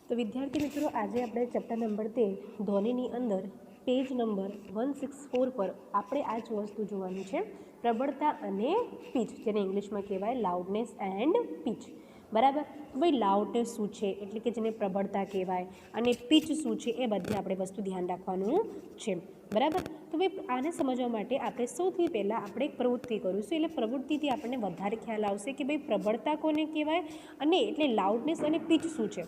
तो विद्यार्थी मित्रों आज આપણે ચેપ્ટર નંબર 13 ધ્વનિની અંદર પેજ નંબર 164 પર આપણે આ જ વસ્તુ જોવાની છે પ્રબળતા અને પીચ, જેને ઇંગ્લિશમાં કહેવાય લાઉડનેસ એન્ડ પીચ. બરાબર. ભાઈ લાઉડનેસ શું છે એટલે કે જેને પ્રબળતા કહેવાય અને પીચ શું છે એ બધી આપણે વસ્તુ ધ્યાન રાખવાનું છે. બરાબર. તો ભાઈ આને સમજવા માટે આપણે સૌથી પહેલાં આપણે એક પ્રવૃત્તિ કરીશું, એટલે પ્રવૃત્તિથી આપણને વધારે ખ્યાલ આવશે કે ભાઈ પ્રબળતા કોને કહેવાય અને એટલે લાઉડનેસ અને પીચ શું છે.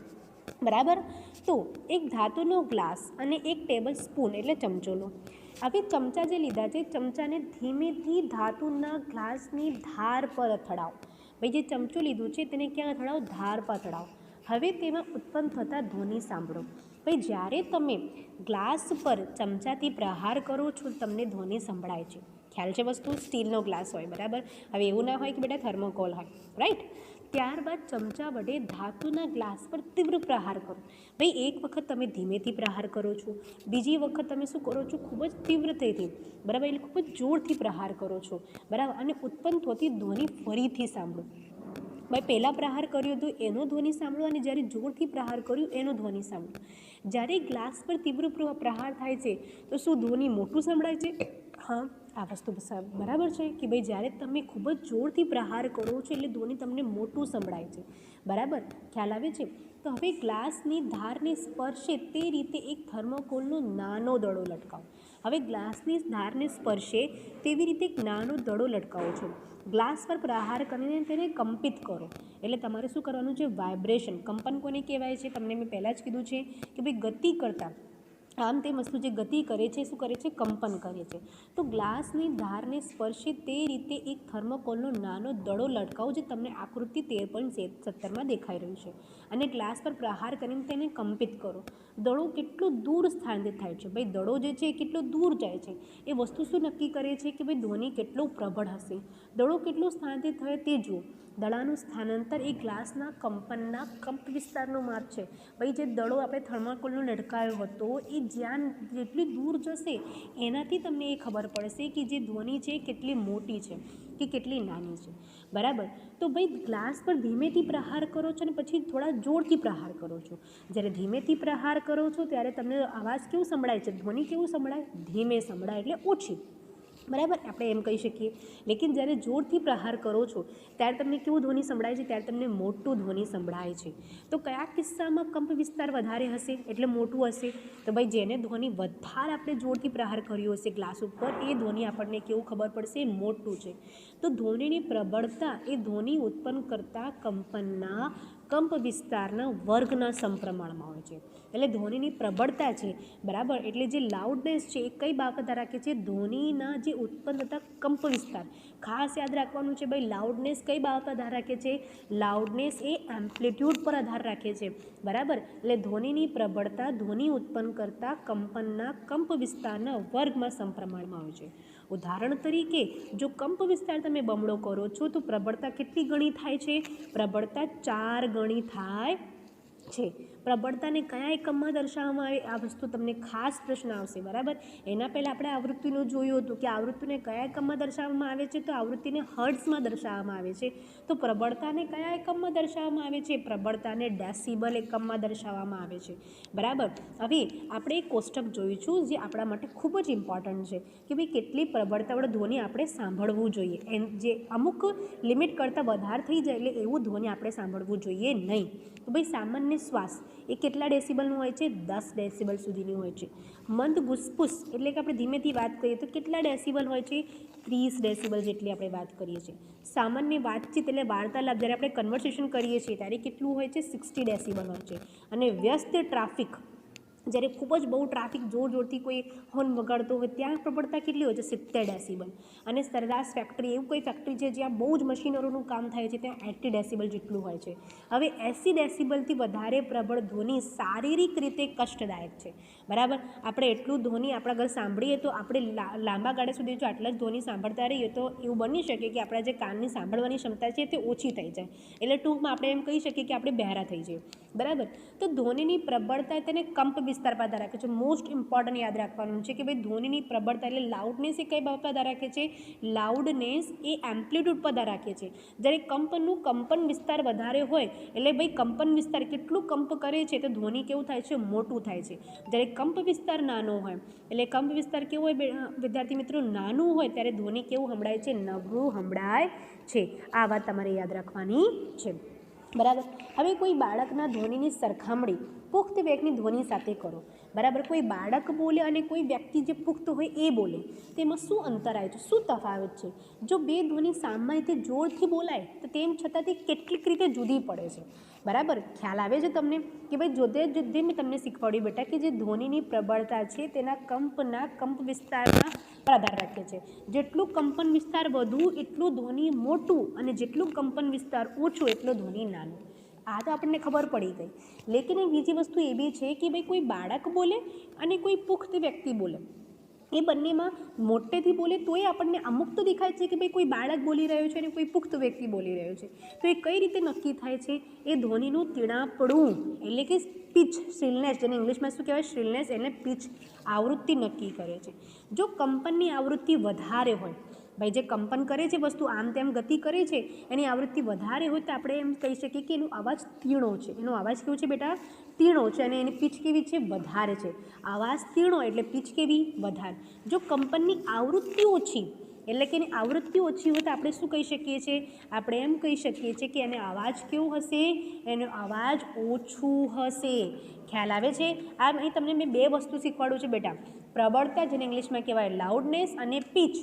બરાબર. તો એક ધાતુનો ગ્લાસ અને એક ટેબલ સ્પૂન એટલે ચમચો લો. હવે ચમચા જે લીધા છે, ચમચાને ધીમેથી ધાતુના ગ્લાસની ધાર પર અથડાવો. ભાઈ જે ચમચો લીધું છે તેને ક્યાં અથડાવો? ધાર પર અથડાવો. હવે તેમાં ઉત્પન્ન થતા ધ્વનિ સાંભળો. ભાઈ જ્યારે તમે ગ્લાસ પર ચમચાથી પ્રહાર કરો છો તમને ધ્વનિ સંભળાય છે. ખ્યાલ છે વસ્તુ? સ્ટીલનો ગ્લાસ હોય. બરાબર. હવે એવું ના હોય કે બેટા થર્મોકોલ હોય. રાઈટ. ત્યારબાદ ચમચા વડે ધાતુના ગ્લાસ પર તીવ્ર પ્રહાર કરો. ભાઈ એક વખત તમે ધીમેથી પ્રહાર કરો છો, બીજી વખત તમે શું કરો છો? ખૂબ જ તીવ્રતાથી, બરાબર, એટલે ખૂબ જ જોરથી પ્રહાર કરો છો. બરાબર. અને ઉત્પન્ન થતી ધ્વનિ ફરીથી સાંભળો. ભાઈ પહેલાં પ્રહાર કર્યો હતો એનો ધ્વનિ સાંભળો અને જ્યારે જોરથી પ્રહાર કર્યું એનો ધ્વનિ સાંભળો. જ્યારે ગ્લાસ પર તીવ્ર પ્રહાર થાય છે તો શું ધ્વનિ મોટું સંભળાય છે? હા, આ વસ્તુ બરાબર છે કે ભાઈ જ્યારે તમે ખૂબ જ જોરથી પ્રહાર કરો છો એટલે ધ્વનિ તમને મોટું સંભળાય છે. બરાબર. ખ્યાલ આવે છે? તો હવે ગ્લાસની ધારને સ્પર્શે તે રીતે એક થર્મોકોલનો નાનો દડો લટકાવો. હવે ગ્લાસની ધારને સ્પર્શે તેવી રીતે એક નાનો દડો લટકાવો છો. ગ્લાસ પર પ્રહાર કરીને તેને કંપિત કરો. એટલે તમારે શું કરવાનું છે? વાઇબ્રેશન. કંપન કોને કહેવાય છે? તમને મેં પહેલાં જ કીધું છે કે ભાઈ ગતિ કરતાં આમ તે વસ્તુ જે ગતિ કરે છે શું કરે છે? કંપન કરે છે. તો ગ્લાસની ધારને સ્પર્શે તે રીતે એક થર્મોકોલનો નાનો દડો લટકાવો, જે તમને આકૃતિ 13.17માં દેખાઈ રહ્યું છે. અને ગ્લાસ પર પ્રહાર કરીને તેને કંપિત કરો. દડો કેટલો દૂર સ્થાનાંતરિત થાય છે? ભાઈ દડો જે છે એ કેટલો દૂર જાય છે એ વસ્તુ શું નક્કી કરે છે કે ભાઈ ધ્વનિ કેટલું પ્રબળ હશે. દડો કેટલું સ્થાનાંતરિત થાય તે જુઓ. દડાનું સ્થાનાંતર એ ગ્લાસના કંપનના કંપ વિસ્તારનું માપ છે. ભાઈ જે દડો આપણે થર્મોકોલનો લટકાયો હતો એ જ્યાં જેટલી દૂર જશે એનાથી તમને એ ખબર પડશે કે જે ધ્વનિ છે કેટલી મોટી છે કે કેટલી નાની છે. બરાબર. તો ભાઈ ગ્લાસ પર ધીમેથી પ્રહાર કરો છો અને પછી થોડા જોરથી પ્રહાર કરો છો. જ્યારે ધીમેથી પ્રહાર કરો છો ત્યારે તમને અવાજ કેવું સંભળાય છે? ધ્વનિ કેવું સંભળાય? ધીમે સંભળાય, એટલે ઓછી. બરાબર. આપણે એમ કહી શકીએ. લેકિન જ્યારે જોરથી પ્રહાર કરો છો ત્યારે તમને કેવું ધ્વનિ સંભળાય છે? ત્યારે તમને મોટું ધ્વનિ સંભળાય છે. તો કયા કિસ્સામાં કંપ વિસ્તાર વધારે હશે એટલે મોટું હશે? તો ભાઈ જેને ધ્વનિ વધારે આપણે જોરથી પ્રહાર કર્યો હશે ગ્લાસ ઉપર એ ધ્વનિ આપણને કેવું ખબર પડશે? મોટું છે. તો ધ્વનિની પ્રબળતા એ ધ્વનિ ઉત્પન્ન કરતા કંપનના કંપ વિસ્તારના વર્ગના સમપ્રમાણમાં હોય છે. એટલે ધ્વનિની પ્રબળતા છે, બરાબર, એટલે જે લાઉડનેસ છે એ કઈ બાબત રાખે છે? ધ્વનિના જે ઉત્પન્ન થતા કંપ વિસ્તાર. ખાસ યાદ રાખવાનું છે ભાઈ, લાઉડનેસ કઈ બાબત આધાર રાખે છે? લાઉડનેસ એ એમ્પ્લિટ્યૂડ પર આધાર રાખે છે. બરાબર. એટલે ધ્વનિની પ્રબળતા ધ્વનિ ઉત્પન્ન કરતા કંપનના કંપ વિસ્તારના વર્ગમાં સમપ્રમાણમાં હોય છે. ઉદાહરણ તરીકે જો કંપ વિસ્તાર તમે બમણો કરો છો તો પ્રબળતા કેટલી ગણી થાય છે? પ્રબળતા 4 ગણી થાય છે. પ્રબળતાને કયા એકમમાં દર્શાવવામાં આવે? આ વસ્તુ તમને ખાસ પ્રશ્ન આવશે. બરાબર. એના પહેલાં આપણે આવૃત્તિનું જોયું હતું કે આવૃત્તિને કયા એકમમાં દર્શાવવામાં આવે છે? તો આવૃત્તિને હર્ટ્ઝમાં દર્શાવવામાં આવે છે. તો પ્રબળતાને કયા એકમમાં દર્શાવવામાં આવે છે? પ્રબળતાને ડેસિબલ એકમમાં દર્શાવવામાં આવે છે. બરાબર. હવે આપણે એક કોષ્ટક જોઈશું જે આપણા માટે ખૂબ જ ઇમ્પોર્ટન્ટ છે કે ભાઈ કેટલી પ્રબળતાવાળું ધ્વનિ આપણે સાંભળવું જોઈએ. જે અમુક લિમિટ કરતાં વધારે થઈ જાય એટલે એવું ધ્વનિ આપણે સાંભળવું જોઈએ નહીં. તો ભાઈ સામાન્ય શ્વાસ એ કેટલા ડેસિબલનું હોય છે? 10 ડેસિબલ સુધીનું હોય છે. મંદ ગુસપુસ એટલે કે આપણે ધીમેથી વાત કરીએ તો કેટલા ડેસિબલ હોય છે? 30 ડેસિબલ જેટલી આપણે વાત કરીએ છીએ. સામાન્ય વાતચીત એટલે વાર્તાલાપ જ્યારે આપણે કન્વર્સેશન કરીએ છીએ ત્યારે કેટલું હોય છે? 60 ડેસિબલ હોય છે. અને વ્યસ્ત ટ્રાફિક, જ્યારે ખૂબ જ બહુ ટ્રાફિક જોરથી કોઈ હોર્ન વગાડતો હોય ત્યાં પ્રબળતા કેટલી હોય છે? 70 ડેસિબલ. અને સરેરાશ ફેક્ટરી, એવું કોઈ ફેક્ટરી છે જ્યાં બહુ જ મશીનરીનું કામ થાય છે ત્યાં 80 ડેસિબલ જેટલું હોય છે. હવે 80 ડેસિબલથી વધારે પ્રબળ ધ્વનિ શારીરિક રીતે કષ્ટદાયક છે. બરાબર. આપણે એટલું ધ્વનિ આપણા ઘર સાંભળીએ તો આપણે લાંબા ગાળા સુધી જો આટલા જ ધ્વનિ સાંભળતા રહીએ તો એવું બની શકે કે આપણા જે કાનની સાંભળવાની ક્ષમતા છે તે ઓછી થઈ જાય. એટલે ટૂંકમાં આપણે એમ કહી શકીએ કે આપણે બહેરા થઈ જઈએ. બરાબર. તો ધ્વનિની પ્રબળતા તેને કંપ વિસ્તાર પર આધાર રાખે છે. મોસ્ટ ઇમ્પોર્ટન્ટ યાદ રાખવાનું છે કે ભાઈ ધ્વનિની પ્રબળતા એટલે લાઉડનેસ એ કઈ બાબત પર આધાર રાખે છે? લાઉડનેસ એ એમ્પ્લિટ્યૂડ પર આધાર રાખે છે. જ્યારે કંપનનું કંપન વિસ્તાર વધારે હોય એટલે ભાઈ કંપન વિસ્તાર કેટલું કંપ કરે છે તો ધ્વનિ કેવું થાય છે? મોટું થાય છે. જ્યારે કંપ વિસ્તાર નાનો હોય એટલે કંપ વિસ્તાર કેવો હોય વિદ્યાર્થી મિત્રો? નાનું હોય ત્યારે ધ્વનિ કેવું સંભળાય છે? નબળું સંભળાય છે. આ વાત તમારે યાદ રાખવાની છે. બરાબર. હવે કોઈ બાળકના ધ્વનિની સરખામણી પુખ્ત વ્યક્તિની ધ્વનિ સાથે કરો. બરાબર. કોઈ બાળક બોલે અને કોઈ વ્યક્તિ જે પુખ્ત હોય એ બોલે, તેમાં શું અંતર આવે છે? શું તફાવત છે? જો બે ધ્વનિ સામાન્ય રીતે જોરથી બોલાય તો તેમ છતાં તે કેટલીક રીતે જુદી પડે છે. બરાબર. ખ્યાલ આવે છે તમને કે ભાઈ જોતે જુદે મેં તમને શીખવાડ્યું બેટા કે જે ધ્વનિની પ્રબળતા છે તેના કંપ વિસ્તારના પર આધાર રાખે છે. જેટલું કંપન વિસ્તાર વધુ એટલું ધ્વનિ મોટું અને જેટલું કંપન વિસ્તાર ઓછું એટલો ધ્વનિ નાનું. આ તો આપણને ખબર પડી ગઈ. લેકિન એક બીજી વસ્તુ એ બી છે કે ભાઈ કોઈ બાળક બોલે અને કોઈ પુખ્ત વ્યક્તિ બોલે, એ બંનેમાં મોટેથી બોલે તોય આપણને અમુક તો દેખાય છે કે ભાઈ કોઈ બાળક બોલી રહ્યો છે અને કોઈ પુખ્ત વ્યક્તિ બોલી રહ્યો છે. તો એ કઈ રીતે નક્કી થાય છે? એ ધ્વનિનું તીણાપણું એટલે કે પીચ, શ્રીલનેસ, જેને ઇંગ્લિશમાં શું કહેવાય? શ્રીલનેસ એટલે પીચ, આવૃત્તિ નક્કી કરે છે. જો કંપનની આવૃત્તિ વધારે હોય, ભાઈ જે કંપન કરે છે વસ્તુ આમ તેમ ગતિ કરે છે એની આવૃત્તિ વધારે હોય તો આપણે એમ કહી શકીએ કે એનો અવાજ તીણો છે. એનો અવાજ કેવો છે બેટા? તીણો છે. અને એની પીચ કેવી છે? વધારે છે. અવાજ તીણો એટલે પીચ કેવી? વધારે. જો કંપનની આવૃત્તિ ઓછી એટલે કે એની આવૃત્તિ ઓછી હોય તો આપણે શું કહી શકીએ છીએ? આપણે એમ કહી શકીએ છીએ કે એને અવાજ કેવું હશે? એનો અવાજ ઓછું હશે. ખ્યાલ આવે છે? આ અહીં તમને મેં બે વસ્તુ શીખવાડું છું બેટા. પ્રબળતા, જેને ઇંગ્લિશમાં કહેવાય લાઉડનેસ, અને પીચ,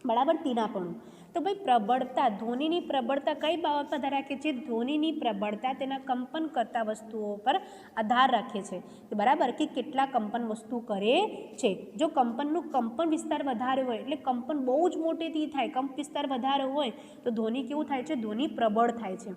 બરાબર, તીણાપણું. તો ભાઈ પ્રબળતા, ધ્વનિની પ્રબળતા કઈ બાબત પર આધાર રાખે છે? ધ્વનિની પ્રબળતા તેના કંપન કરતા વસ્તુઓ પર આધાર રાખે છે. બરાબર, કે કેટલા કંપન વસ્તુ કરે છે. જો કંપનનું કંપન વિસ્તાર વધારે હોય એટલે કંપન બહુ જ મોટેથી થાય, કંપ વિસ્તાર વધારે હોય તો ધ્વનિ કેવું થાય છે? ધ્વનિ પ્રબળ થાય છે.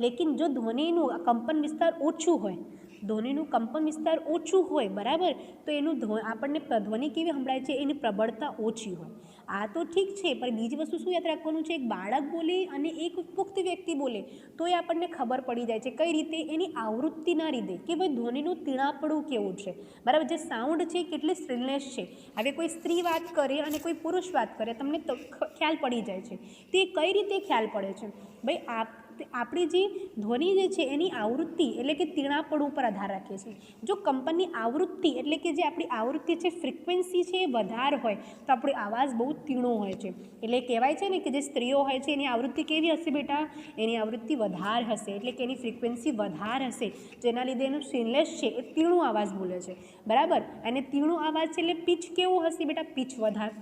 લેકિન જો ધ્વનિનું કંપન વિસ્તાર ઓછું હોય, ધ્વનિનું કંપન વિસ્તાર ઓછું હોય, બરાબર, તો એનું આપણને ધ્વનિ કેવી સંભળાય છે? એની પ્રબળતા ઓછી હોય. આ તો ઠીક છે, પણ બીજી વસ્તુ શું યાદ રાખવાનું છે? એક બાળક બોલે અને એક પુખ્ત વ્યક્તિ બોલે તો એ આપણને ખબર પડી જાય છે. કઈ રીતે? એની આવૃત્તિના રીતે કે ભાઈ ધ્વનિનું તીણાપણું કેવું છે. બરાબર, જે સાઉન્ડ છે કેટલી શ્રીલનેસ છે. હવે કોઈ સ્ત્રી વાત કરે અને કોઈ પુરુષ વાત કરે તમને તો ખ્યાલ પડી જાય છે. તે કઈ રીતે ખ્યાલ પડે છે? ભાઈ આપણી જે ધ્વનિ જે છે એની આવૃત્તિ એટલે કે તીણાપણું ઉપર આધાર રાખે છે. જો કંપનની આવૃત્તિ એટલે કે જે આપણી આવૃત્તિ છે, ફ્રિકવન્સી છે એ વધારે હોય તો આપણો અવાજ બહુ તીણો હોય છે. એટલે કહેવાય છે ને કે જે સ્ત્રીઓ હોય છે એની આવૃત્તિ કેવી હશે બેટા? એની આવૃત્તિ વધારે હશે, એટલે કે એની ફ્રિકવન્સી વધારે હશે, જેના લીધે એનું શ્રીલનેસ છે એ તીણું અવાજ બોલે છે. બરાબર, અને તીણું અવાજ છે એટલે પીચ કેવું હશે બેટા? પીચ વધારે.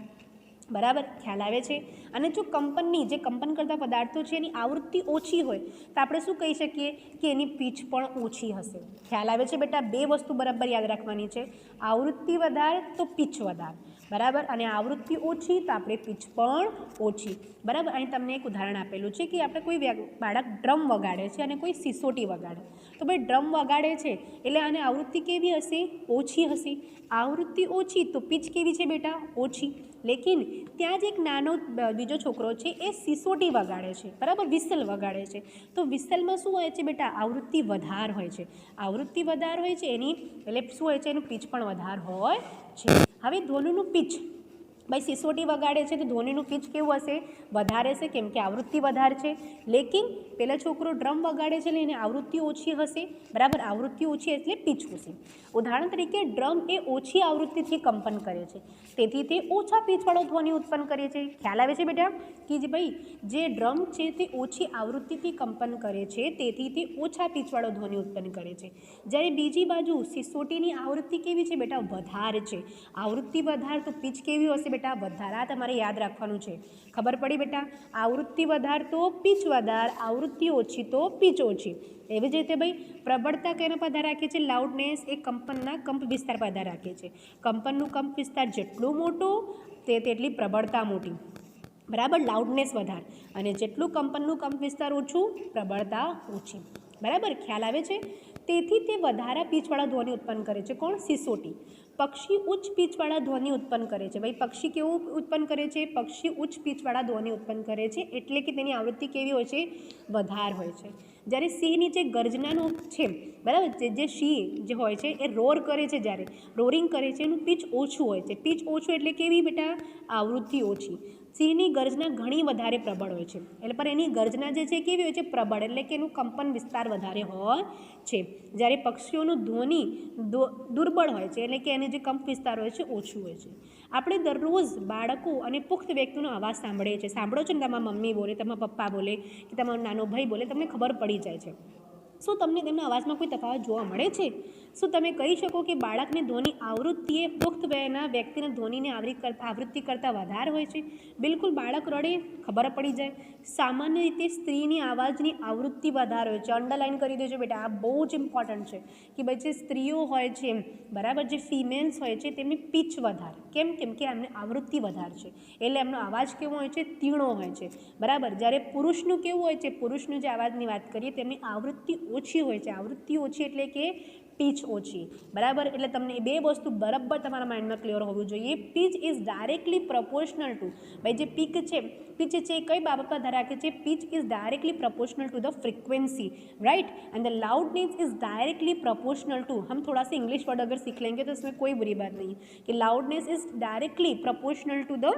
બરાબર, ખ્યાલ આવે છે? અને જો કંપનની જે કંપન કરતા પદાર્થો છે એની આવૃત્તિ ઓછી હોય તો આપણે શું કહી શકીએ કે એની પીચ પણ ઓછી હશે. ખ્યાલ આવે છે બેટા? બે વસ્તુ બરાબર યાદ રાખવાની છે. આવૃત્તિ વધારે તો પીચ વધારે. બરાબર, અને આવૃત્તિ ઓછી તો આપણે પીચ પણ ઓછી. બરાબર, અહીં તમને એક ઉદાહરણ આપેલું છે કે આપણે કોઈ બાળક ડ્રમ વગાડે છે અને કોઈ સિસોટી વગાડે. તો ભાઈ ડ્રમ વગાડે છે એટલે આને આવૃત્તિ કેવી હશે? ઓછી હશે. આવૃત્તિ ઓછી તો પીચ કેવી છે બેટા? ઓછી. લેકિન ત્યાં જ એક નાનો બીજો છોકરો છે એ સિસોટી વગાડે છે, બરાબર, વિસલ વગાડે છે. તો વિસલમાં શું હોય છે બેટા? આવૃત્તિ વધારે હોય છે. આવૃત્તિ વધારે હોય છે એની એટલે શું હોય છે? એનું પીચ પણ વધારે હોય છે. હવે ધ્વનિનું પીચ, ભાઈ સિસોટી વગાડે છે તો ધ્વનિનું પીચ કેવું હશે? વધારે હશે, કેમ કે આવૃત્તિ વધારે છે. લેકિન પેલા છોકરો ડ્રમ વગાડે છે એટલે એની આવૃત્તિ ઓછી હશે. બરાબર, આવૃત્તિ ઓછી એટલે પીચ ઓછી. ઉદાહરણ તરીકે ડ્રમ એ ઓછી આવૃત્તિથી કંપન કરે છે, તેથી તે ઓછા પીચવાળો ધ્વનિ ઉત્પન્ન કરે છે. ખ્યાલ આવે છે બેટા? કે જે ભાઈ જે ડ્રમ છે તે ઓછી આવૃત્તિથી કંપન કરે છે, તેથી તે ઓછા પીચવાળો ધ્વનિ ઉત્પન્ન કરે છે. જ્યારે બીજી બાજુ સિસોટીની આવૃત્તિ કેવી છે બેટા? વધારે છે. આવૃત્તિ વધારે તો પીચ કેવી હશે બેટા? વધારે. આ તમારે યાદ રાખવાનું છે. ખબર પડી બેટા? આવૃત્તિ વધારે તો પીચ વધારે, આવૃત્તિ ઓછી તો પીચ ઓછી. એવી જ રીતે ભાઈ પ્રબળતા કેના પર આધાર રાખે છે? લાઉડનેસ એ કંપનના કંપ વિસ્તાર પર આધાર રાખે છે. કંપનનું કંપ વિસ્તાર જેટલો મોટો તેટલી પ્રબળતા મોટી. બરાબર, લાઉડનેસ વધારે, અને જેટલું કંપનનું કંપ વિસ્તાર ઓછું પ્રબળતા ઓછી. બરાબર, ખ્યાલ આવે છે? તેથી તે વધારે પીચવાળા ધ્વનિ ઉત્પન્ન કરે છે. કોણ? સિસોટી. પક્ષી ઉચ્ચ પીચવાળા ધ્વનિ ઉત્પન્ન કરે છે. ભાઈ પક્ષી કેવું ઉત્પન્ન કરે છે? પક્ષી ઉચ્ચ પીચવાળા ધ્વનિ ઉત્પન્ન કરે છે, એટલે કે તેની આવૃત્તિ કેવી હોય છે? વધારે હોય છે. જ્યારે સિંહની જે ગર્જનાનું છે, બરાબર, જે સિંહ જે હોય છે એ રોર કરે છે, જ્યારે રોરિંગ કરે છે એનું પીચ ઓછું હોય છે. પીચ ઓછું એટલે કેવી બેટા? આવૃત્તિ ઓછી. સિંહની ગર્જના ઘણી વધારે પ્રબળ હોય છે, એટલે પણ એની ગર્જના જે છે કેવી હોય છે? પ્રબળ, એટલે કે એનું કંપન વિસ્તાર વધારે હોય છે. જ્યારે પક્ષીઓનું ધ્વનિ દુર્બળ હોય છે, એટલે કે એની જે કંપ વિસ્તાર હોય છે ઓછું હોય છે. આપણે દરરોજ બાળકો અને પુખ્ત વ્યક્તિનો અવાજ સાંભળીએ છીએ. સાંભળો છો ને, તમારા મમ્મી બોલે, તમારા પપ્પા બોલે કે તમારો નાનો ભાઈ બોલે, તમને ખબર પડી જાય છે. શું તમને તેમના અવાજમાં કોઈ તફાવત જોવા મળે છે? શું તમે કહી શકો કે બાળકની ધ્વનિ આવૃત્તિ એ પુખ્ત વયના વ્યક્તિના ધ્વનિની આવૃત્તિ કરતાં વધારે હોય છે? બિલકુલ. બાળક રડે, ખબર પડી જાય. સામાન્ય રીતે સ્ત્રીની અવાજની આવૃત્તિ વધારે હોય છે. અંડરલાઇન કરી દેજો બેટા, આ બહુ જ ઇમ્પોર્ટન્ટ છે કે ભાઈ જે સ્ત્રીઓ હોય છે, બરાબર, જે ફિમેલ્સ હોય છે તેમની પીચ વધારે. કેમ કે એમને આવૃત્તિ વધારે છે, એટલે એમનો અવાજ કેવો હોય છે? તીણો હોય છે, બરાબર. જ્યારે પુરુષનું કેવું હોય છે? પુરુષનું જે અવાજની વાત કરીએ તેમની આવૃત્તિ ઓછી હોય છે. આવૃત્તિ ઓછી એટલે કે પીચ ઓછી, બરાબર. એટલે તમને એ બે વસ્તુ બરાબર તમારા માઇન્ડમાં ક્લિયર હોવું જોઈએ. Pitch is directly proportional to, ભાઈ જે પીચ છે એ કઈ બાબત પર ધરાવે છે? Pitch is directly proportional to the frequency, right, and the loudness is directly proportional to, हम थोड़ा सा इंग्लिश वर्ड अगर सीख लेंगे तो इसमें कोई बुरी बात नहीं कि loudness is directly proportional to the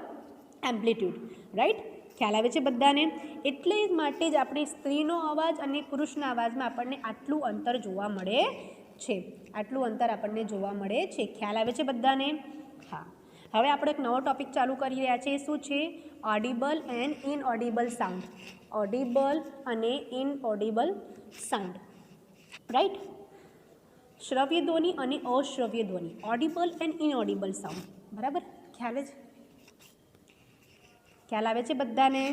amplitude, right. ખ્યાલ આવે છે બધાને? એટલે માટે જ આપણે સ્ત્રીનો અવાજ અને પુરુષના અવાજમાં આપણને આટલું અંતર જોવા મળે છે. આટલું અંતર આપણને જોવા મળે છે. ખ્યાલ આવે છે બધાને? હા. હવે આપણે એક નવો ટોપિક ચાલુ કરી રહ્યા છીએ. શું છે? Audible and inaudible sound. Audible અને ઇનઓડિબલ સાઉન્ડ, રાઈટ. શ્રવ્ય ધ્વનિ અને અશ્રવ્ય ધ્વનિ, ઓડિબલ એન્ડ ઇનઓડિબલ સાઉન્ડ, બરાબર. ખ્યાલ આવે છે બધાને?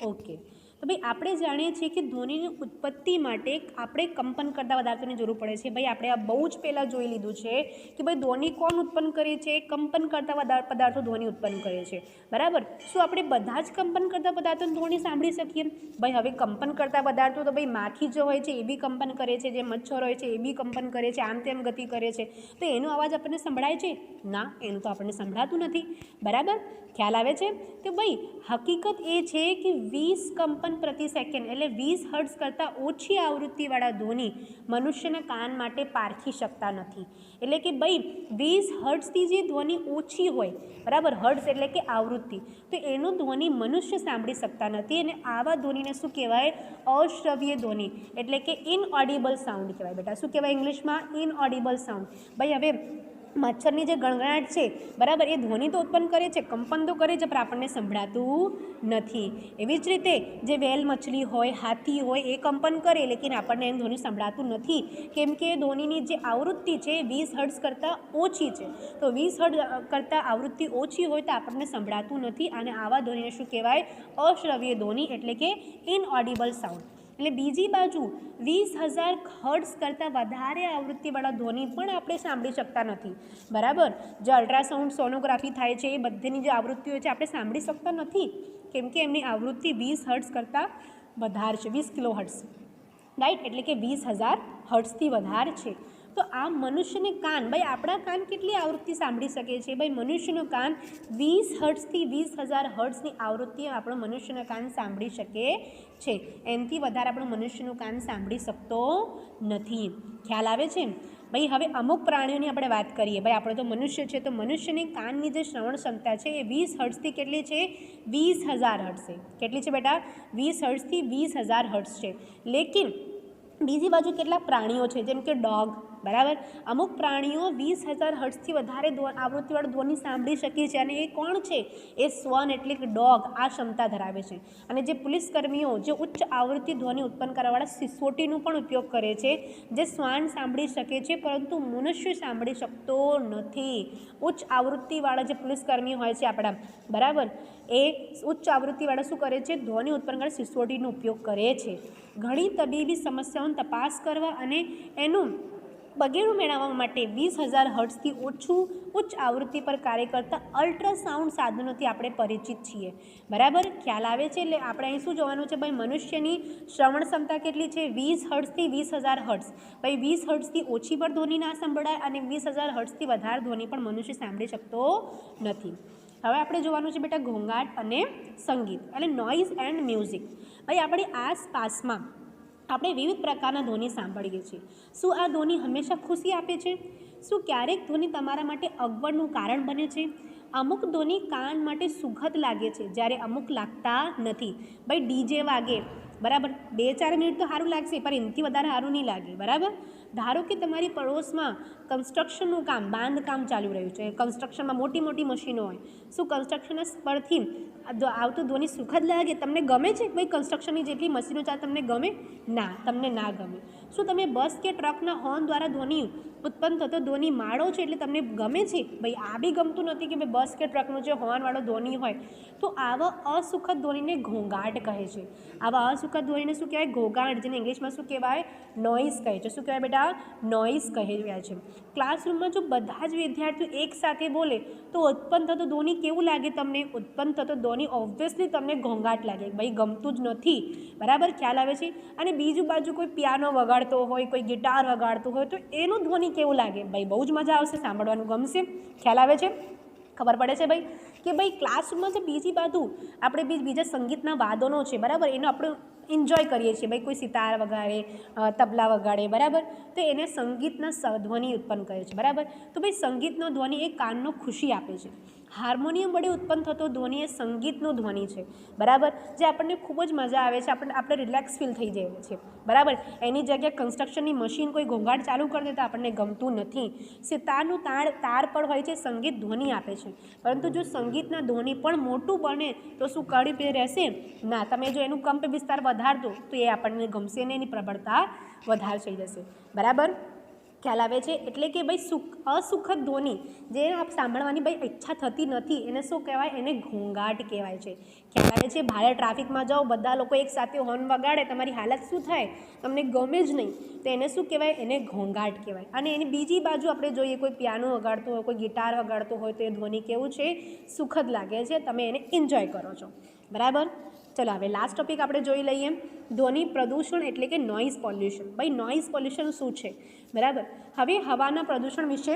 ઓકે. તો ભાઈ આપણે જાણીએ છીએ કે ધ્વનિની ઉત્પત્તિ માટે આપણે કંપન કરતા પદાર્થોની જરૂર પડે છે. ભાઈ આપણે આ બહુ જ પહેલાં જોઈ લીધું છે કે ભાઈ ધ્વનિ કોણ ઉત્પન્ન કરે છે? કંપન કરતા પદાર્થો ધ્વનિ ઉત્પન્ન કરે છે, બરાબર. શું આપણે બધા જ કંપન કરતા પદાર્થોની ધ્વનિ સાંભળી શકીએ? ભાઈ હવે કંપન કરતા પદાર્થો તો ભાઈ માખી જે હોય છે એ બી કંપન કરે છે, જે મચ્છર હોય છે એ બી કંપન કરે છે, આમ તેમ ગતિ કરે છે, તો એનો અવાજ આપણને સંભળાય છે? ના, એનું તો આપણને સંભળાતું નથી, બરાબર. ખ્યાલ આવે છે? તો ભાઈ હકીકત એ છે કે 20 કંપન પ્રતિ સેકન્ડ એટલે 20 હર્ટ્ઝ કરતાં ઓછી આવૃત્તિવાળા ધ્વનિ મનુષ્યના કાન માટે પારખી શકતા નથી. એટલે કે ભાઈ 20 હર્ટ્ઝથી જે ધ્વનિ ઓછી હોય, બરાબર, હર્ટ્ઝ એટલે કે આવૃત્તિ, તો એનો ધ્વનિ મનુષ્ય સાંભળી શકતા નથી. અને આવા ધ્વનિને શું કહેવાય? અશ્રવ્ય ધ્વનિ, એટલે કે ઇનઓડિબલ સાઉન્ડ કહેવાય. બેટા શું કહેવાય ઇંગ્લિશમાં? ઇનઓડિબલ સાઉન્ડ. ભાઈ હવે મચ્છરની જે ગણગણાટ છે, બરાબર, એ ધ્વનિ તો ઉત્પન્ન કરે છે, કંપન તો કરે છે, પણ આપણને સંભળાતું નથી. એવી જ રીતે જે વેલ મછલી હોય, હાથી હોય, એ કંપન કરે, લેકિન આપણને એમ ધ્વનિ સંભળાતું નથી. કેમ કે ધ્વનિની જે આવૃત્તિ છે 20 હર્ટ્ઝ કરતાં ઓછી છે. તો 20 હર્ટ્ઝ કરતાં આવૃત્તિ ઓછી હોય તો આપણને સંભળાતું નથી. અને આવા ધ્વનિને શું કહેવાય? અશ્રવ્ય ધ્વનિ, એટલે કે ઇનઓડિબલ સાઉન્ડ. એટલે બીજી બાજુ 20,000 હર્ટ્ઝ કરતાં વધારે આવૃત્તિવાળા ધ્વનિ પણ આપણે સાંભળી શકતા નથી, બરાબર. જે અલ્ટ્રાસાઉન્ડ સોનોગ્રાફી થાય છે એ બધીની જે આવૃત્તિઓ છે આપણે સાંભળી શકતા નથી, કેમ કે એમની આવૃત્તિ 20 હર્ટ્ઝ કરતાં વધારે છે, 20 કિલો હર્ટ્ઝ, રાઈટ, એટલે કે 20,000 હર્ટ્ઝથી વધારે છે. તો આ મનુષ્યને કાન, ભાઈ આપણા કાન કેટલી આવૃત્તિ સાંભળી શકે છે? ભાઈ મનુષ્યનો કાન 20 હર્ટ્ઝથી 20,000 હર્ટ્ઝની આવૃત્તિ આપણો મનુષ્યનો કાન સાંભળી શકે છે. એનાથી વધારે આપણું મનુષ્યનું કાન સાંભળી શકતો નથી. ખ્યાલ આવે છે? ભાઈ હવે અમુક પ્રાણીઓની આપણે વાત કરીએ. ભાઈ આપણે તો મનુષ્ય છે, તો મનુષ્યની કાનની જે શ્રવણ ક્ષમતા છે એ 20 હર્ટ્ઝથી કેટલી છે? 20,000 હર્ટ્ઝ છે. કેટલી છે બેટા? 20 હર્ટ્ઝથી 20,000 હર્ટ્ઝ છે. લેકિન બીજી બાજુ કેટલાક પ્રાણીઓ છે, જેમ કે ડોગ, બરાબર, અમુક પ્રાણીઓ 20,000 હર્ટ્ઝથી વધારે આવૃત્તિવાળું ધ્વનિ સાંભળી શકે છે. અને એ કોણ છે? એ શ્વાન, એટલે કે ડોગ, આ ક્ષમતા ધરાવે છે. અને જે પોલીસકર્મીઓ જે ઉચ્ચ આવૃત્તિ ધ્વનિ ઉત્પન્ન કરવાવાળા સિસોટીનો પણ ઉપયોગ કરે છે, જે શ્વાન સાંભળી શકે છે પરંતુ મનુષ્ય સાંભળી શકતો નથી. ઉચ્ચ આવૃત્તિવાળા જે પોલીસકર્મી હોય છે આપણા, બરાબર, એ ઉચ્ચ આવૃત્તિવાળા શું કરે છે? ધ્વનિ ઉત્પન્ન કરવા સિસોટીનો ઉપયોગ કરે છે. ઘણી તબીબી સમસ્યાઓની તપાસ કરવા અને એનું બગેડું મેળવવા માટે 20,000 હર્ટ્ઝથી ઉચ્ચ આવૃત્તિ પર કાર્ય કરતા અલ્ટ્રાસાઉન્ડ સાધનોથી આપણે પરિચિત છીએ. બરાબર, ખ્યાલ આવે છે. એટલે આપણે અહીં શું જોવાનું છે ભાઈ, મનુષ્યની શ્રવણ ક્ષમતા કેટલી છે? 20 હર્ટ્ઝથી 20,000 હર્ટ્ઝ. ભાઈ 20 હર્ટ્ઝથી ઓછી પણ ધ્વનિ ના સંભળાય અને 20,000 હર્ટ્ઝથી વધારે ધ્વનિ પણ મનુષ્ય સાંભળી શકતો નથી. હવે આપણે જોવાનું છે બેટા ઘોંઘાટ અને સંગીત એટલે નોઇઝ એન્ડ મ્યુઝિક. ભાઈ આપણી આસપાસમાં આપણે વિવિધ પ્રકારના ધ્વનિ સાંભળીએ છીએ. શું આ ધ્વનિ હંમેશા ખુશી આપે છે? શું ક્યારેક ધ્વનિ તમારા માટે અગવડનું કારણ બને છે? અમુક ધ્વનિ કાન માટે સુખદ લાગે છે જ્યારે અમુક લાગતા નથી. ભાઈ ડીજે વાગે, બરાબર, 2-4 મિનિટ તો સારું લાગશે પણ એનાથી વધારે સારું નહીં લાગે. બરાબર, ધારો કે તમારી પડોશમાં કન્સ્ટ્રક્શનનું કામ, બાંધકામ ચાલુ રહ્યું છે, કન્સ્ટ્રક્શનમાં મોટી મોટી મશીનો હોય. શું કન્સ્ટ્રક્શનના પરથી આવતું ધ્વનિ સુખદ લાગે? તમને ગમે છે ભાઈ કન્સ્ટ્રક્શનની જેટલી મશીનો ચાલે તમને ગમે? ના, તમને ના ગમે. શું તમે બસ કે ટ્રકના હોર્ન દ્વારા ધ્વનિ ઉત્પન્ન થતો ધ્વનિ માળો છો એટલે તમને ગમે છે? ભાઈ આ બી ગમતું નથી કે ભાઈ બસ કે ટ્રકનું જે હોર્નવાળો ધ્વનિ હોય. તો આવા અસુખદ ધ્વનિને ઘોંઘાટ કહે છે. આવા અસુખદ ધ્વનિને શું કહેવાય? ઘોંઘાટ, જેને ઇંગ્લિશમાં શું કહેવાય? નોઇઝ કહે છે. શું કહેવાય બેટા? નોઇઝ કહેવાય છે. ક્લાસરૂમમાં જો બધા જ વિદ્યાર્થીઓ એકસાથે બોલે તો ઉત્પન્ન થતો ધ્વનિ કેવું લાગે તમને? ઉત્પન્ન થતો ધ્વનિ ઓબ્વિયસલી તમને ઘોંઘાટ લાગે. ભાઈ ગમતું જ નથી. બરાબર, ખ્યાલ આવે છે. અને બીજું બાજુ કોઈ પિયાનો વગાડતો હોય, કોઈ ગિટાર વગાડતો હોય તો એનું ધ્વનિ કેવું લાગે? ભાઈ બહુ જ મજા આવશે, સાંભળવાનું ગમશે. ખ્યાલ આવે છે? ખબર પડે છે ભાઈ કે ભાઈ ક્લાસરૂમમાં જે બીજી બાજુ આપણે બીજા સંગીતના વાદનો છે, બરાબર, એનો આપણે એન્જોય કરીએ છીએ. ભાઈ કોઈ સિતાર વગાડે, તબલા વગાડે, બરાબર, તો એને સંગીતના ધ્વનિ ઉત્પન્ન કરે છે. બરાબર, તો ભાઈ સંગીતનો ધ્વનિ એ કાનનો ખુશી આપે છે. હાર્મોનિયમ વડે ઉત્પન્ન થતો ધ્વનિ એ સંગીતનો ધ્વનિ છે. બરાબર, જે આપણને ખૂબ જ મજા આવે છે, આપણે રિલેક્સ ફીલ થઈ જાય છે. બરાબર, એની જગ્યાએ કન્સ્ટ્રક્શનની મશીન કોઈ ઘોંઘાટ ચાલુ કરી દે તો આપણને ગમતું નથી. સિતારનું તાર પણ હોય છે, સંગીત ધ્વનિ આપે છે. પરંતુ જો સંગીતના ધ્વનિ પણ મોટું બને તો શું કડી પે રહેશે? ના, તમે જો એનું કંપ વિસ્તાર વધારતો તો એ આપણને ગમશે ને, એની પ્રબળતા વધારે થઈ જશે. બરાબર, ખ્યાલ આવે છે? એટલે કે ભાઈ અસુખદ ધ્વનિ જે આપ સાંભળવાની ભાઈ ઈચ્છા થતી નથી એને શું કહેવાય? એને ઘોંઘાટ કહેવાય છે. ખ્યાલ આવે છે? ભારે ટ્રાફિકમાં જાઓ, બધા લોકો એકસાથે હોર્ન વગાડે, તમારી હાલત શું થાય? તમને ગમે જ નહીં. તો એને શું કહેવાય? એને ઘોંઘાટ કહેવાય. અને એની બીજી બાજુ આપણે જોઈએ કોઈ પિયાનો વગાડતો હોય, કોઈ ગિટાર વગાડતો હોય તો એ ધ્વનિ કેવું છે? સુખદ લાગે છે. તમે એને એન્જોય કરો છો. બરાબર, ચલો હવે લાસ્ટ ટોપિક આપણે જોઈ લઈએ. ધ્વનિ પ્રદૂષણ એટલે કે નોઇઝ પોલ્યુશન. ભાઈ નોઇઝ પોલ્યુશન શું છે? બરાબર, હવે હવાના પ્રદૂષણ વિશે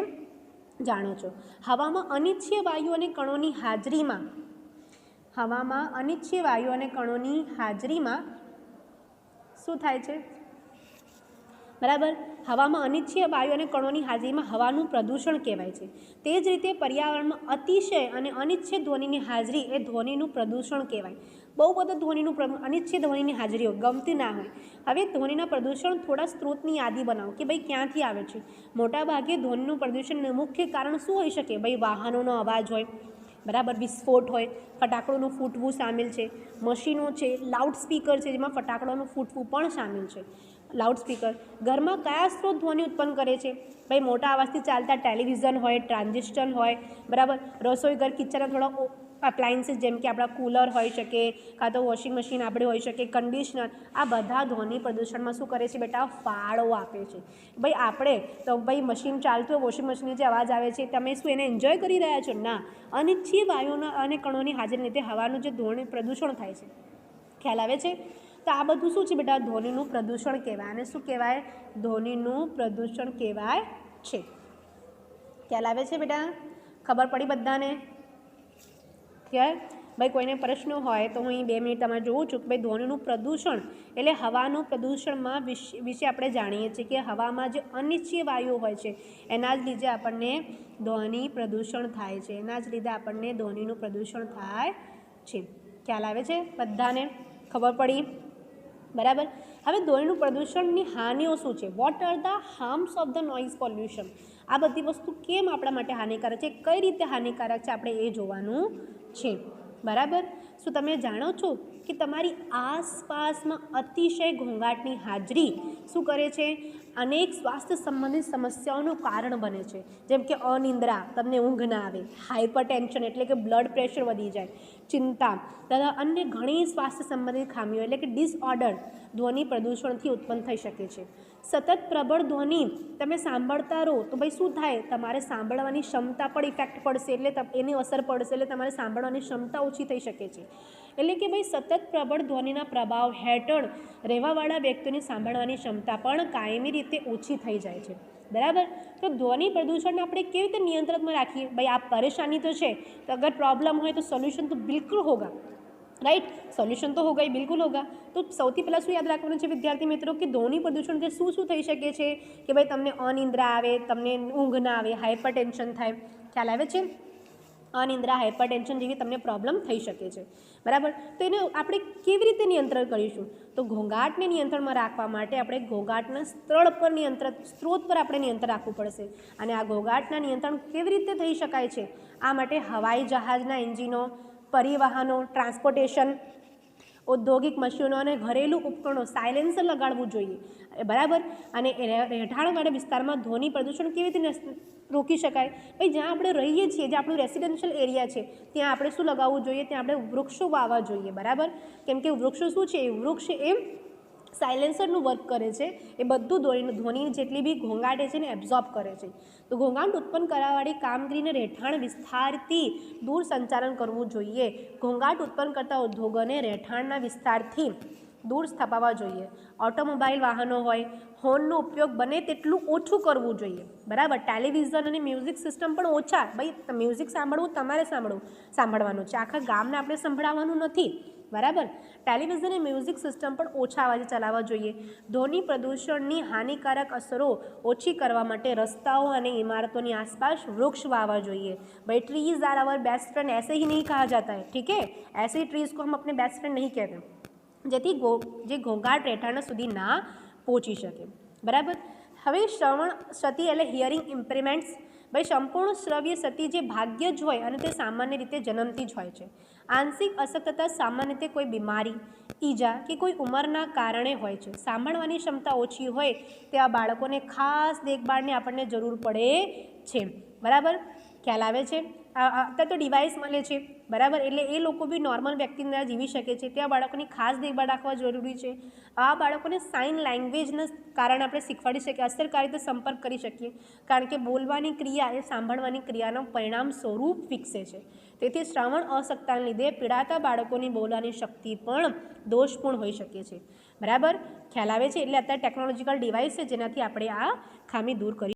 જાણો છો. હવામાં અનિચ્છનીય વાયુ અને કણોની હાજરીમાં શું થાય છે? બરાબર, હવામાં અનિચ્છનીય વાયુ અને કણોની હાજરીમાં હવાનું પ્રદૂષણ કહેવાય છે. તે જ રીતે પર્યાવરણમાં અતિશય અને અનિચ્છનીય ધ્વનિની હાજરી એ ધ્વનિનું પ્રદૂષણ કહેવાય. બહુ બધા અનિચ્છનીય ધ્વનિની હાજરી હોય, ગમતી ના હોય. હવે ધ્વનિના પ્રદૂષણ થોડા સ્ત્રોતની યાદી બનાવો કે ભાઈ ક્યાંથી આવે છે. મોટાભાગે ધ્વનિનું પ્રદૂષણનું મુખ્ય કારણ શું હોઈ શકે? ભાઈ વાહનોનો અવાજ હોય, બરાબર, વિસ્ફોટ હોય, ફટાકડોનું ફૂટવું સામેલ છે, મશીનો છે, લાઉડસ્પીકર છે જેમાં ફટાકડોનું ફૂટવું પણ સામેલ છે. લાઉડસ્પીકર. ઘરમાં કયા સ્ત્રોત ધ્વનિ ઉત્પન્ન કરે છે? ભાઈ મોટા અવાજથી ચાલતા ટેલિવિઝન હોય, ટ્રાન્ઝિસ્ટર હોય, બરાબર, રસોઈ ઘર કિચનના થોડા અપ્લાયન્સીસ જેમ કે આપણા કૂલર હોઈ શકે, કાં તો વોશિંગ મશીન આપણે હોઈ શકે, કન્ડિશનર, આ બધા ધ્વનિ પ્રદૂષણમાં શું કરે છે બેટા? ફાળો આપે છે. ભાઈ આપણે તો ભાઈ મશીન ચાલતું હોય, વોશિંગ મશીનની જે અવાજ આવે છે તમે શું એને એન્જોય કરી રહ્યા છો? ના. અનિચ્છનીય વાયુઓના અને કણોની હાજરીને લીધે હવાનું જે ધ્વનિ પ્રદૂષણ થાય છે. ખ્યાલ આવે છે? તો આ બધું શું છે બેટા? ધ્વનિનું પ્રદૂષણ કહેવાય. અને શું કહેવાય? ધ્વનિનું પ્રદૂષણ કહેવાય છે. ખ્યાલ આવે છે બેટા? ખબર પડી બધાને? ખ્યાલ? ભાઈ કોઈને પ્રશ્ન હોય તો હું અહીં 2 મિનિટ તમારે જોઉં છું કે ભાઈ ધ્વનિનું પ્રદૂષણ એટલે હવાનું પ્રદૂષણમાં વિશે આપણે જાણીએ છીએ કે હવામાં જે અનિચ્છનીય વાયુઓ હોય છે એના જ લીધે આપણને ધ્વનિ પ્રદૂષણ થાય છે. એના જ લીધે આપણને ધ્વનિનું પ્રદૂષણ થાય છે. ખ્યાલ આવે છે બધાને? ખબર પડી? બરાબર. હવે ધ્વનિનું પ્રદૂષણની હાનિઓ શું છે? What are the harms of the noise pollution? આ બધી વસ્તુ કેમ આપણા માટે હાનિકારક છે, કઈ રીતે હાનિકારક છે, આપણે એ જોવાનું છે. બરાબર. શું તમે જાણો છો કે તમારી આસપાસમાં અતિશય ઘોંઘાટની હાજરી શું કરે છે? અનેક સ્વાસ્થ્ય સંબંધિત સમસ્યાઓનું કારણ બને છે, જેમ કે અનિંદ્રા, તમને ઊંઘ ના આવે, હાઇપરટેન્શન એટલે કે બ્લડ પ્રેશર વધી જાય, ચિંતા તથા અન્ય ઘણી સ્વાસ્થ્ય સંબંધિત ખામીઓ એટલે કે ડિસઓર્ડર ધ્વનિ પ્રદૂષણથી ઉત્પન્ન થઈ શકે છે. સતત પ્રબળ ધ્વનિ તમે સાંભળતા રહો તો ભાઈ શું થાય? તમારે સાંભળવાની ક્ષમતા પર ઇફેક્ટ પડશે, એટલે એની અસર પડશે, એટલે તમારે સાંભળવાની ક્ષમતા ઓછી થઈ શકે છે. એટલે કે ભાઈ સતત પ્રબળ ધ્વનિના પ્રભાવ હેઠળ રહેવાવાળા વ્યક્તિઓની સાંભળવાની ક્ષમતા પણ કાયમી રીતે ઓછી થઈ જાય છે. બરાબર? તો ધ્વનિ પ્રદૂષણને આપણે કેવી રીતે નિયંત્રણમાં રાખીએ? ભાઈ આ પરેશાની તો છે, તો અગર પ્રॉब्लम હોય તો સોલ્यूशन तो बिल्कुल होगा, राइट? सोल्यूशन तो होगा ही, बिल्कुल होगा. तो સૌથી પહેલાં શું યાદ રાખવાનું છે વિદ્યાર્થી મિત્રો કે ધ્વનિ પ્રદૂષણથી શું થઈ શકે છે કે ભાઈ તમને અનિંદ્રા આવે, તમને ઊંઘ ના આવે, હાઇપરટેન્શન થાય. ખ્યાલ આવે છે? અનિંદ્રા, હાઇપરટેન્શન જેવી તમને પ્રોબ્લેમ થઈ શકે છે. બરાબર? તો એને આપણે કેવી રીતે નિયંત્રણ કરીશું? તો ઘોંઘાટને નિયંત્રણમાં રાખવા માટે આપણે ઘોંઘાટના સ્ત્રોત પર આપણે નિયંત્રણ રાખવું પડશે. અને આ ઘોંઘાટના નિયંત્રણ કેવી રીતે થઈ શકાય છે? આ માટે હવાઈ જહાજના એન્જિનો, પરિવહનો, ટ્રાન્સપોર્ટેશન, ઔદ્યોગિક મશીનો અને ઘરેલું ઉપકરણો સાયલેન્સર લગાડવું જોઈએ. બરાબર? અને રહેઠાણવાળા વિસ્તારમાં ધ્વનિ પ્રદૂષણ કેવી રીતે રોકી શકાય? ભાઈ જ્યાં આપણે રહીએ છીએ, જે આપણું રેસિડેન્શિયલ એરિયા છે, ત્યાં આપણે શું લગાવવું જોઈએ? ત્યાં આપણે વૃક્ષો વાવવા જોઈએ. બરાબર? કેમ કે વૃક્ષો શું છે? વૃક્ષ એ સાયલેન્સરનું વર્ક કરે છે. એ બધું ધ્વનિ જેટલી બી ઘોંઘાટ છે ને એબ્ઝોર્બ કરે છે. તો ઘોંઘાટ ઉત્પન્ન કરવાવાળી કામગીરીને રહેઠાણ વિસ્તારથી દૂર સંચાલન કરવું જોઈએ. ઘોંઘાટ ઉત્પન્ન કરતા ઉદ્યોગોને રહેઠાણના વિસ્તારથી દૂર સ્થપાવવા જોઈએ. ઓટોમોબાઈલ વાહનો હોય, હોર્નનો ઉપયોગ બને તેટલું ઓછું કરવું જોઈએ. બરાબર? ટેલિવિઝન અને મ્યુઝિક સિસ્ટમ પણ ઓછા. ભાઈ મ્યુઝિક સાંભળવું તમારે સાંભળવાનું છે, આખા ગામને આપણે સંભળાવવાનું નથી. બરાબર? ટેલિવિઝન અને મ્યુઝિક સિસ્ટમ પણ ઓછા અવાજે ચલાવવા જોઈએ. ધ્વનિ પ્રદૂષણની હાનિકારક અસરો ઓછી કરવા માટે રસ્તાઓ અને ઇમારતોની આસપાસ વૃક્ષ વાવવા જોઈએ. भाई trees are our best friend ऐसे ही नहीं कहा जाता है, ठीक है? ऐसे ही ट्रीज को हम अपने बेस्ट फ्रेंड नहीं कहते, જેથી જે ઘોંઘાટ રહેઠાણ સુધી ના પહોંચી શકે. બરાબર? હવે શ્રવણ ક્ષતિ એટલે હિયરિંગ ઇમ્પેરમેન્ટ્સ. ભાઈ સંપૂર્ણ શ્રવ્ય ક્ષતિ જે ભાગ્ય જ હોય અને તે સામાન્ય રીતે જન્મથી જ હોય છે. આંશિક અશક્તતા સામાન્ય રીતે કોઈ બીમારી, ઈજા કે કોઈ ઉંમરના કારણે હોય છે. સાંભળવાની ક્ષમતા ઓછી હોય તેવા બાળકોને ખાસ દેખભાળની આપણને જરૂર પડે છે. બરાબર? ખ્યાલ આવે છે? અત્યારે તો ડિવાઇસ મળે છે. બરાબર? એટલે એ લોકો બી નોર્મલ વ્યક્તિના જીવી શકે છે. ત્યાં બાળકોની ખાસ દેખભાળ રાખવા જરૂરી છે. આ બાળકોને સાઇન લેંગ્વેજના કારણે આપણે શીખવાડી શકીએ, અસરકારી રીતે સંપર્ક કરી શકીએ, કારણ કે બોલવાની ક્રિયા એ સાંભળવાની ક્રિયાનું પરિણામ સ્વરૂપ વિકસે છે. તેથી શ્રવણ અશક્તતાને લીધે પીડાતા બાળકોની બોલવાની શક્તિ પણ દોષપૂર્ણ હોઈ શકે છે. બરાબર? ખ્યાલ આવે છે? એટલે અત્યારે ટેકનોલોજીકલ ડિવાઇસ છે જેનાથી આપણે આ ખામી દૂર કરી